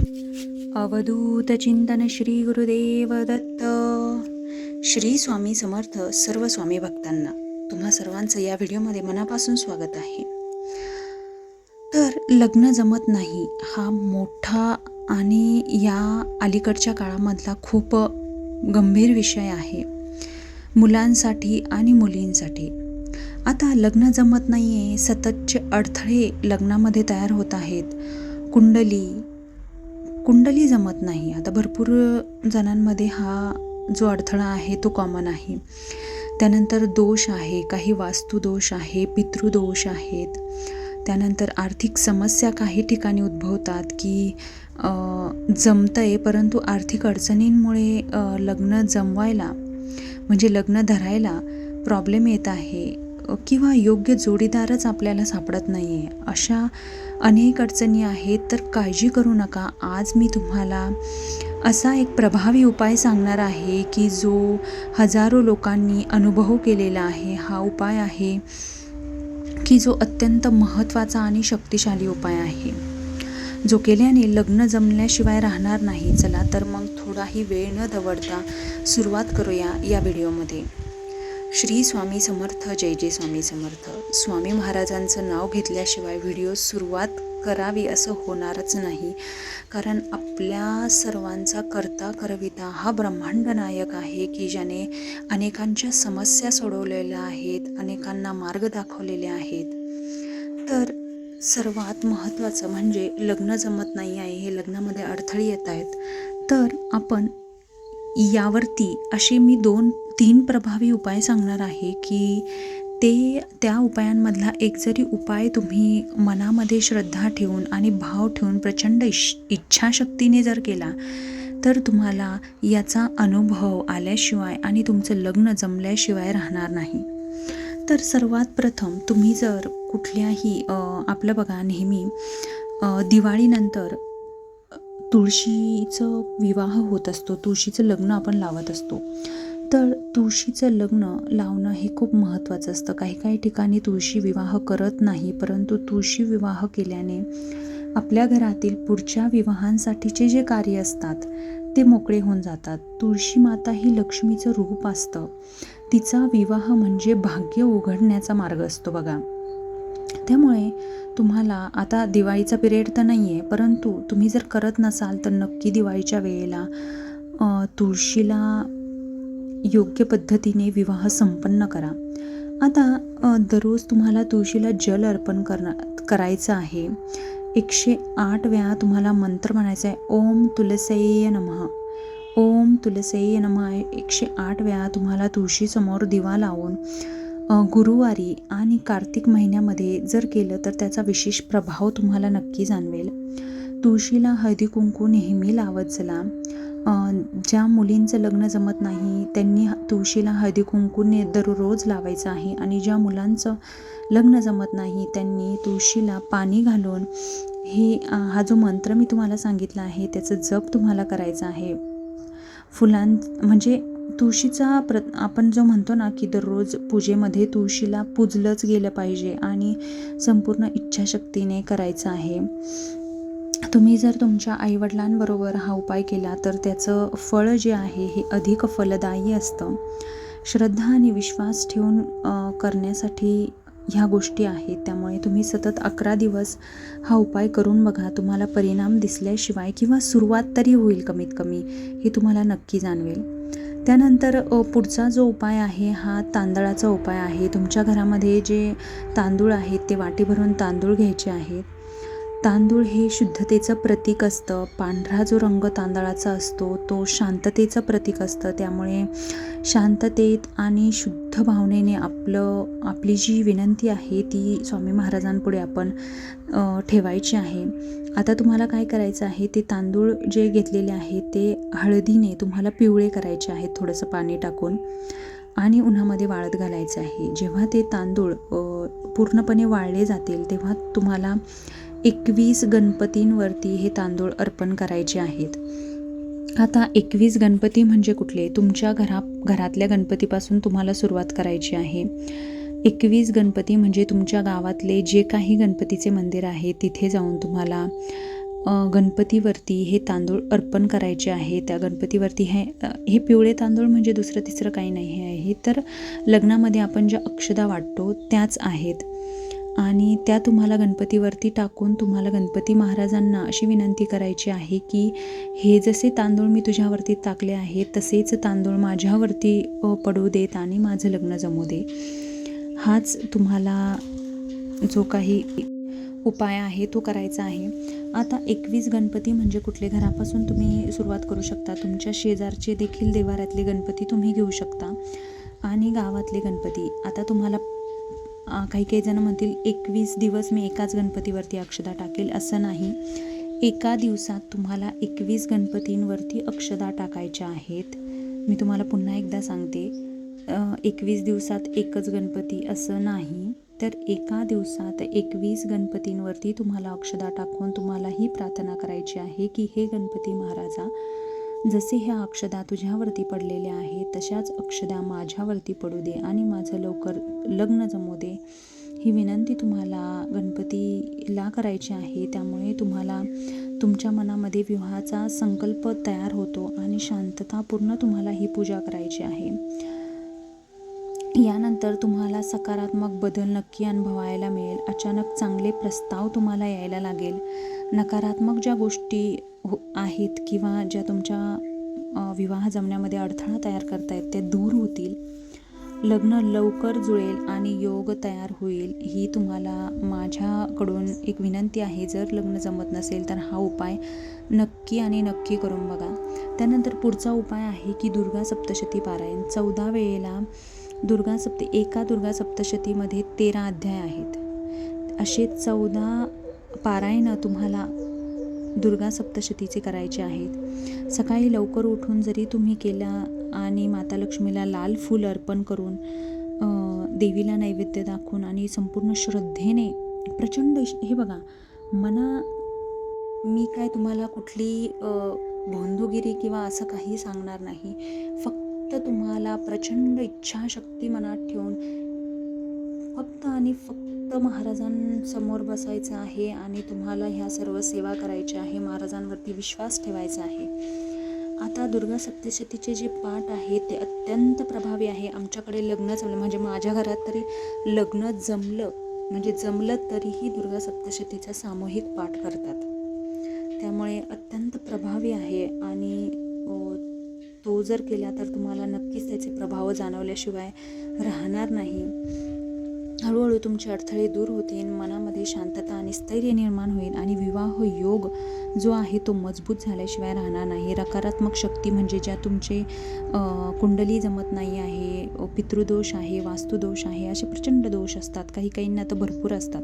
अवधूत चिंतन श्री गुरुदेव दत्त. श्री स्वामी समर्थ. सर्व स्वामी भक्तांना तुम्हा सर्वांचं या व्हिडिओमध्ये मनापासून स्वागत आहे. तर लग्न जमत नाही हा मोठा आणि या अलीकडच्या काळामधला खूप गंभीर विषय आहे मुलांसाठी आणि मुलींसाठी. आता लग्न जमत नाही आहे, सततचे अडथळे लग्नामध्ये तयार होत आहेत. कुंडली जमत नाही. आता भरपूर जणांमध्ये हा जो अडथळा आहे तो कॉमन आहे. त्यानंतर दोष आहे, काही वास्तुदोष आहे, पितृदोष आहेत. त्यानंतर आर्थिक समस्या काही ठिकाणी उद्भवतात की जमतंय परंतु आर्थिक अडचणींमुळे लग्न जमवायला म्हणजे लग्न धरायला प्रॉब्लेम येत आहे किंवा योग्य जोडीदारच आपल्याला सापडत नाही आहे. अशा अनेक अडचणी आहेत. तर काळजी करू नका. आज मी तुम्हाला असा एक प्रभावी उपाय सांगणार आहे की जो हजारो लोकांनी अनुभव केलेला आहे. हा उपाय आहे की जो अत्यंत महत्त्वाचा आणि शक्तिशाली उपाय आहे, जो केल्याने लग्न जमल्याशिवाय राहणार नाही. चला तर मग थोडाही वेळ न दवडता सुरुवात करूया या व्हिडिओमध्ये. श्री स्वामी समर्थ. जय जय स्वामी समर्थ. स्वामी महाराजांचं नाव घेतल्याशिवाय व्हिडिओ सुरुवात करावी असं होणारच नाही. कारण आपल्या सर्वांचा कर्ता करविता हा ब्रह्मांड नायक आहे की ज्याने अनेकांच्या समस्या सोडवलेल्या आहेत, अनेकांना मार्ग दाखवलेले आहेत. तर सर्वात महत्त्वाचं म्हणजे लग्न जमत नाही आहे, हे लग्नामध्ये अडथळे येत आहेत. तर आपण यावरती असे मी 2-3 प्रभावी उपाय सांगणार आहे की त्या उपायांमधला एक जरी उपाय तुम्ही मनामध्ये श्रद्धा ठेवून आणि भाव ठेवून प्रचंड इच्छाशक्तीने जर केला तर तुम्हाला याचा अनुभव आल्याशिवाय आणि तुमचं लग्न जमल्याशिवाय राहणार नाही. तर सर्वात प्रथम तुम्ही जर कुठल्याही आपलं बघा नेहमी दिवाळीनंतर तुळशीचं विवाह होत असतो, तुळशीचं लग्न आपण लावत असतो. तर तुळशीचं लग्न लावणं हे खूप महत्त्वाचं असतं. काही ठिकाणी तुळशी विवाह करत नाही, परंतु तुळशी विवाह केल्याने आपल्या घरातील पुढच्या विवाहांसाठीचे जे कार्य असतात ते मोकळे होऊन जातात. तुळशी माता ही लक्ष्मीचं रूप असतं. तिचा विवाह म्हणजे भाग्य उघडण्याचा मार्ग असतो बघा. त्यामुळे तुम्हाला आता दिवाळीचा पिरियड तर नाही आहे, परंतु तुम्ही जर करत नसाल तर नक्की दिवाळीच्या वेळेला तुळशीला योग्य पद्धतीने विवाह संपन्न करा. आता दररोज तुम्हाला तुळशीला जल अर्पण करायचं आहे. 108 वेळा तुम्हाला मंत्र म्हणायचा आहे. ओम तुलसीये नमः, ओम तुलसीये नमः. 108 वेळा तुम्हाला तुळशीसमोर दिवा लावून गुरुवारी आणि कार्तिक महिन्यामध्ये जर केलं तर त्याचा विशेष प्रभाव तुम्हाला नक्की जाणवेल. तुळशीला हळदी कुंकू नेहमी लावत चला. ज्या मुलींचं लग्न जमत नाही त्यांनी तुळशीला हळदी कुंकू दररोज लावायचं आहे. आणि ज्या मुलांचं लग्न जमत नाही त्यांनी तुळशीला पाणी घालून हा जो मंत्र मी तुम्हाला सांगितला आहे त्याचं जप तुम्हाला करायचा आहे. म्हणजे तुळशीचा आपण जो म्हणतो ना की दररोज पूजेमध्ये तुळशीला पूजलंच गेलं पाहिजे आणि संपूर्ण इच्छाशक्तीने करायचं आहे. तुम्ही जर तुमच्या आईवडिलांबरोबर हा उपाय केला तर त्याचं फळ जे आहे हे अधिक फलदायी असतं. श्रद्धा आणि विश्वास ठेवून करण्यासाठी ह्या गोष्टी आहेत. त्यामुळे तुम्ही सतत 11 दिवस हा उपाय करून बघा. तुम्हाला परिणाम दिसल्याशिवाय किंवा सुरुवात तरी होईल कमीत कमी, हे तुम्हाला नक्की जाणवेल. त्यानंतर पुढचा जो उपाय आहे हा तांदळाचा उपाय आहे. तुमच्या घरामध्ये जे तांदूळ आहेत ते वाटी भरून तांदूळ घ्यायचे आहेत. तांदूळ हे शुद्धतेचं प्रतीक असतं. पांढरा जो रंग तांदळाचा असतो तो शांततेचं प्रतीक असतं. त्यामुळे शांततेत आणि शुद्ध भावनेने आपली जी विनंती आहे ती स्वामी महाराजांपुढे आपण ठेवायची आहे. आता तुम्हाला काय करायचं आहे, ते तांदूळ जे घेतलेले आहेत ते हळदीने तुम्हाला पिवळे करायचे आहेत थोडंसं पाणी टाकून आणि उन्हामध्ये वाळत घालायचं आहे. जेव्हा ते तांदूळ पूर्णपणे वाळले जातील तेव्हा तुम्हाला 21 गणपतींवरती हे तांदूळ अर्पण करायचे आहेत. आता 21 गणपती म्हणजे कुठले? तुमच्या घरातल्या गणपतीपासून तुम्हाला सुरुवात करायची आहे. 21 गणपती म्हणजे तुमच्या गावातले जे काही गणपतीचे मंदिर आहे तिथे जाऊन तुम्हाला गणपतीवरती हे तांदूळ अर्पण करायचे आहे. त्या गणपतीवरती हे पिवळे तांदूळ म्हणजे दुसरं तिसरं काही नाही आहे, तर लग्नामध्ये आपण ज्या अक्षदा वाटतो त्याच आहेत. आणि त्या तुम्हाला गणपतीवरती टाकून तुम्हाला गणपती महाराजांना अशी विनंती करायची आहे की हे जसे तांदूळ मी तुझ्यावरती टाकले आहेत तसेच तांदूळ माझ्यावरती पडू देत आणि माझं लग्न जमू दे. हाच तुम्हाला जो काही उपाय आहे तो करायचा आहे. आता 21 गणपती म्हणजे कुठले, घरापासून तुम्ही सुरुवात करू शकता. तुमच्या शेजारचे देखील देवाऱ्यातले गणपती तुम्ही घेऊ शकता आणि गावातले गणपती. आता तुम्हाला काही जण म्हणतील 21 दिवस मी एकाच गणपतीवरती अक्षदा टाकेल, असं नाही. एका दिवसात तुम्हाला 21 गणपतींवरती अक्षदा टाकायच्या आहेत. मी तुम्हाला पुन्हा एकदा सांगते, 21 दिवसात एकच गणपती असं नाही, तर एका दिवसात 21 गणपतींवरती तुम्हाला अक्षदा टाकून तुम्हाला ही प्रार्थना करायची आहे की हे गणपती महाराजा, जसे ह्या अक्षदा तुझ्यावरती पडलेल्या आहेत तशाच अक्षदा माझ्यावरती पडू दे आणि माझं लवकर लग्न जमू दे. ही विनंती तुम्हाला गणपतीला करायची आहे. त्यामुळे तुम्हाला तुमच्या मनामध्ये विवाहाचा संकल्प तयार होतो आणि शांततापूर्ण तुम्हाला ही पूजा करायची आहे. यानंतर तुम्हाला सकारात्मक बदल नक्की अनुभवायला मिळेल. अचानक चांगले प्रस्ताव तुम्हाला यायला लागेल. नकारात्मक ज्या गोष्टी आहेत किंवा ज्या तुमच्या विवाह जमण्यामध्ये अडथळा तयार करतायत त्या दूर होतील. लग्न लवकर जुळेल आणि योग तयार होईल. ही तुम्हाला माझ्याकडून एक विनंती आहे. जर लग्न जमत नसेल तर हा उपाय नक्की आणि नक्की करून बघा. त्यानंतर पुढचा उपाय आहे की दुर्गा सप्तशती पारायण. 14 वेळेला एका दुर्गा सप्तशतीमध्ये 13 अध्याय आहेत. असे 14 पारायणं तुम्हाला दुर्गा सप्तशतीचे करायचे आहेत. सकाळी लवकर उठून जरी तुम्ही केल्या आणि माता लक्ष्मीला लाल फूल अर्पण करून देवीला नैवेद्य दाखवून आणि संपूर्ण श्रद्धेने प्रचंड हे बघा, मी काय तुम्हाला कुठली भोंदूगिरी किंवा असं काही सांगणार नाही. फक्त तुम्हाला प्रचंड इच्छाशक्ती मनात ठेवून फक्त आणि फक्त महाराजांसमोर बसायचं आहे आणि तुम्हाला ह्या सर्व सेवा करायच्या आहे. महाराजांवरती विश्वास ठेवायचा आहे. आता दुर्गा सप्तशतीचे जे पाठ आहेत ते अत्यंत प्रभावी आहे. आमच्याकडे लग्न जमलं म्हणजे माझ्या घरात तरी लग्न जमलं तरीही दुर्गा सप्तशतीचा सामूहिक पाठ करतात. त्यामुळे अत्यंत प्रभावी आहे आणि तो जर केला तर तुम्हाला नक्कीच त्याचे प्रभाव जाणवल्याशिवाय राहणार नाही. हळूहळू तुमचे अडथळे दूर होतील, मनामध्ये शांतता आणि स्थैर्य निर्माण होईल आणि विवाह योग जो आहे तो मजबूत झाल्याशिवाय राहणार नाही. नकारात्मक शक्ती म्हणजे ज्या तुमचे कुंडली जमत नाही आहे, पितृदोष आहे, वास्तुदोष आहे, असे प्रचंड दोष असतात. काहींना तर भरपूर असतात.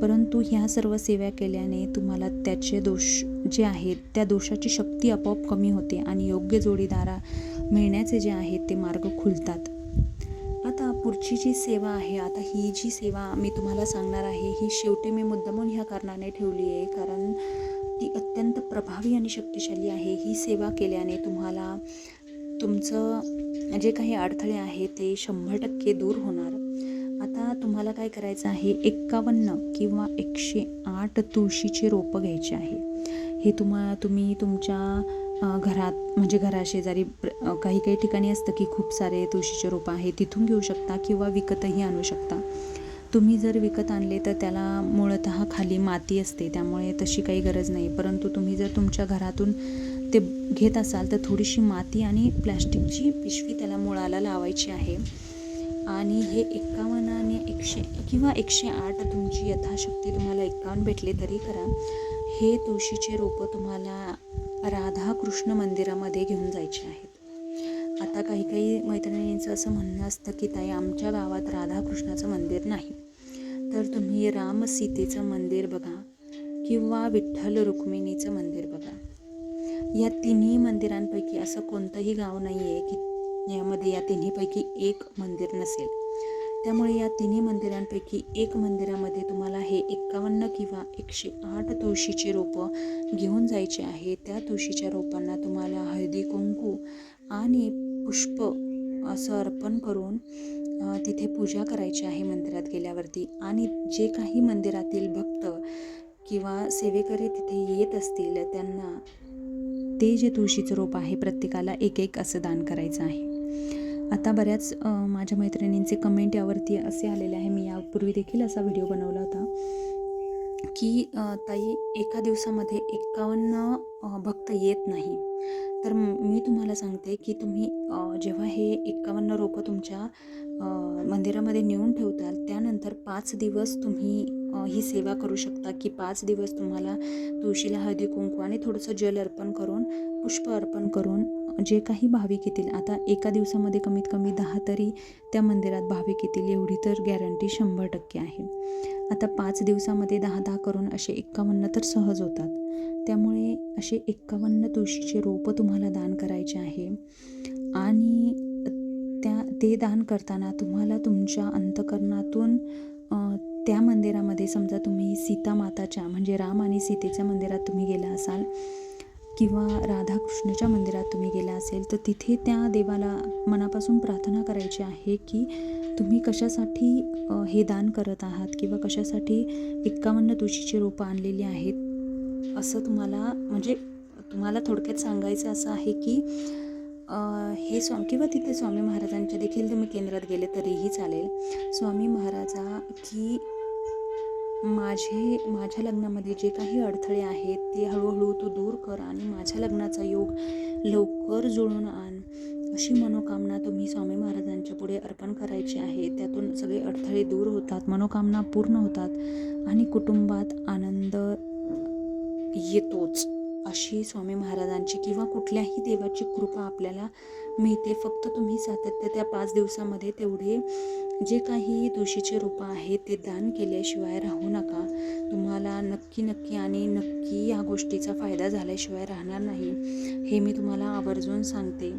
परंतु ह्या सर्व सेवा केल्याने तुम्हाला त्याचे दोष जे आहेत त्या दोषाची शक्ती आपोआप कमी होते आणि योग्य जोडीदार मिळण्याचे जे आहेत ते मार्ग खुलतात. आता पुढची जी सेवा आहे, आता ही जी सेवा मी तुम्हाला सांगणार आहे ही शेवटी मी मुद्दामून ह्या कारणाने ठेवली आहे कारण ती अत्यंत प्रभावी आणि शक्तिशाली आहे. ही सेवा केल्याने तुम्हाला तुमचं जे काही अडथळे आहेत ते 100% दूर होणार. आता तुम्हाला काय करायचं आहे, 51 किंवा 108 तुळशीचे रोपं घ्यायचे आहे. हे तुम्ही तुमच्या घरात म्हणजे घराशेजारी काही ठिकाणी असतं की खूप सारे तुळशीचे रोपं आहे, तिथून घेऊ शकता किंवा विकतही आणू शकता. तुम्ही जर विकत आणले तर त्याला मूळतः खाली माती असते, त्यामुळे तशी काही गरज नाही. परंतु तुम्ही जर तुमच्या घरातून ते घेत असाल तर थोडीशी माती आणि प्लॅस्टिकची पिशवी त्याला मुळाला लावायची आहे. आणि हे 51 आणि 100 किंवा 108 तुमची यथाशक्ती, तुम्हाला 51 भेटले तरी करा. हे तुळशीचे रोपं तुम्हाला राधाकृष्ण मंदिरामध्ये घेऊन जायचे आहेत. आता काही मैत्रिणींचं असं म्हणणं असतं की ताई आमच्या गावात राधाकृष्णाचं मंदिर नाही, तर तुम्ही राम सीतेचं मंदिर बघा किंवा विठ्ठल रुक्मिणीचं मंदिर बघा. या तिन्ही मंदिरांपैकी असं कोणतंही गाव नाही आहे की यामध्ये या तिन्हीपैकी एक मंदिर नसेल. त्यामुळे या तिन्ही मंदिरांपैकी एक मंदिरामध्ये तुम्हाला हे 51 किंवा 108 तुळशीचे रोपं घेऊन जायचे आहे. त्या तुळशीच्या रोपांना तुम्हाला हळदी कुंकू आणि पुष्प असं अर्पण करून तिथे पूजा करायची आहे मंदिरात गेल्यावरती. आणि जे काही मंदिरातील भक्त किंवा सेवेकरी तिथे येत असतील त्यांना ते जे तुळशीचं रोप आहे प्रत्येकाला एक एक असं दान करायचं आहे. आता बऱ्याच माझ्या मैत्रिणींचे कमेंट यावरती असे आलेले आहे, मी यापूर्वी देखील असा व्हिडिओ बनवला होता की ताई एका दिवसामध्ये 51 भक्त येत नाही. तर मी तुम्हाला सांगते की तुम्ही जेव्हा हे 51 रोपं तुमच्या मंदिरामध्ये नेऊन ठेवताल त्यानंतर 5 दिवस तुम्ही ही सेवा करू शकता की 5 दिवस तुम्हाला तुळशीला हळदी कुंकू आणि थोडंसं जल अर्पण करून पुष्प अर्पण करून जे काही भाविक येतील, आता एका दिवसामध्ये कमीत कमी 10 तरी त्या मंदिरात भाविक येतील एवढी तर गॅरंटी 100% आहे. आता 5 दिवसामध्ये 10-10 करून असे 51 तर सहज होतात. त्यामुळे असे 51 तुळशीचे रोपं तुम्हाला दान करायचे आहे आणि ते दान करताना तुम्हाला तुमच्या अंतःकरणातून त्या मंदिरामध्ये समजा तुम्ही सीता माताच्या म्हणजे राम आणि सीतेच्या मंदिरात तुम्ही गेला असाल किंवा राधाकृष्णाच्या मंदिरात तुम्ही गेला असेल तर तिथे त्या देवाला मनापासून प्रार्थना करायची आहे की तुम्ही कशासाठी हे दान करत आहात किंवा कशासाठी 51 तुळशीची रोपं आणलेली आहेत असं तुम्हाला थोडक्यात सांगायचं असं आहे की हे किंवा तिथे स्वामी महाराजांच्या देखील तुम्ही केंद्रात गेले तरीही चालेल. स्वामी महाराजा की माझ्या लग्नामध्ये जे काही अडथळे आहेत ते हळूहळू तू दूर कर आणि माझ्या लग्नाचा योग लवकर जुळून आण अशी मनोकामना तुम्ही स्वामी महाराजांच्या पुढे अर्पण करायची आहे. त्यातून सगळे अडथळे दूर होतात, मनोकामना पूर्ण होतात आणि कुटुंबात आनंद येतोच अशी स्वामी महाराजांची किंवा कुठल्याही देवाची कृपा आपल्याला मिळते. फक्त तुम्ही सातत्य त्या 5 दिवसामध्ये तेवढे जे काही तुळशीचे रोपं आहेत ते दान केल्याशिवाय राहू नका. तुम्हाला नक्की या गोष्टीचा फायदा झाल्याशिवाय राहणार नाही हे मी तुम्हाला आवर्जून सांगते.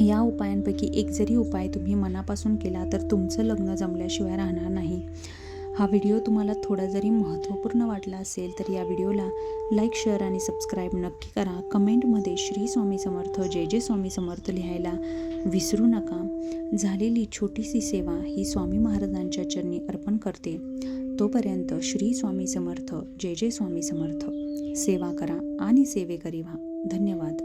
या उपायांपैकी एक जरी उपाय तुम्ही मनापासून केला तर तुमचं लग्न जमल्याशिवाय राहणार नाही. हा व्हिडिओ तुम्हाला थोडा जरी महत्त्वपूर्ण वाटला असेल तर या व्हिडिओला लाईक, शेअर आणि सबस्क्राईब नक्की करा. कमेंटमध्ये श्री स्वामी समर्थ, जय जय स्वामी समर्थ लिहायला विसरू नका. झालेली छोटीशी सेवा ही स्वामी महाराजांच्या चरणी अर्पण करते. तोपर्यंत श्री स्वामी समर्थ, जय जय स्वामी समर्थ. सेवा करा आणि सेवेकरी व्हा. धन्यवाद.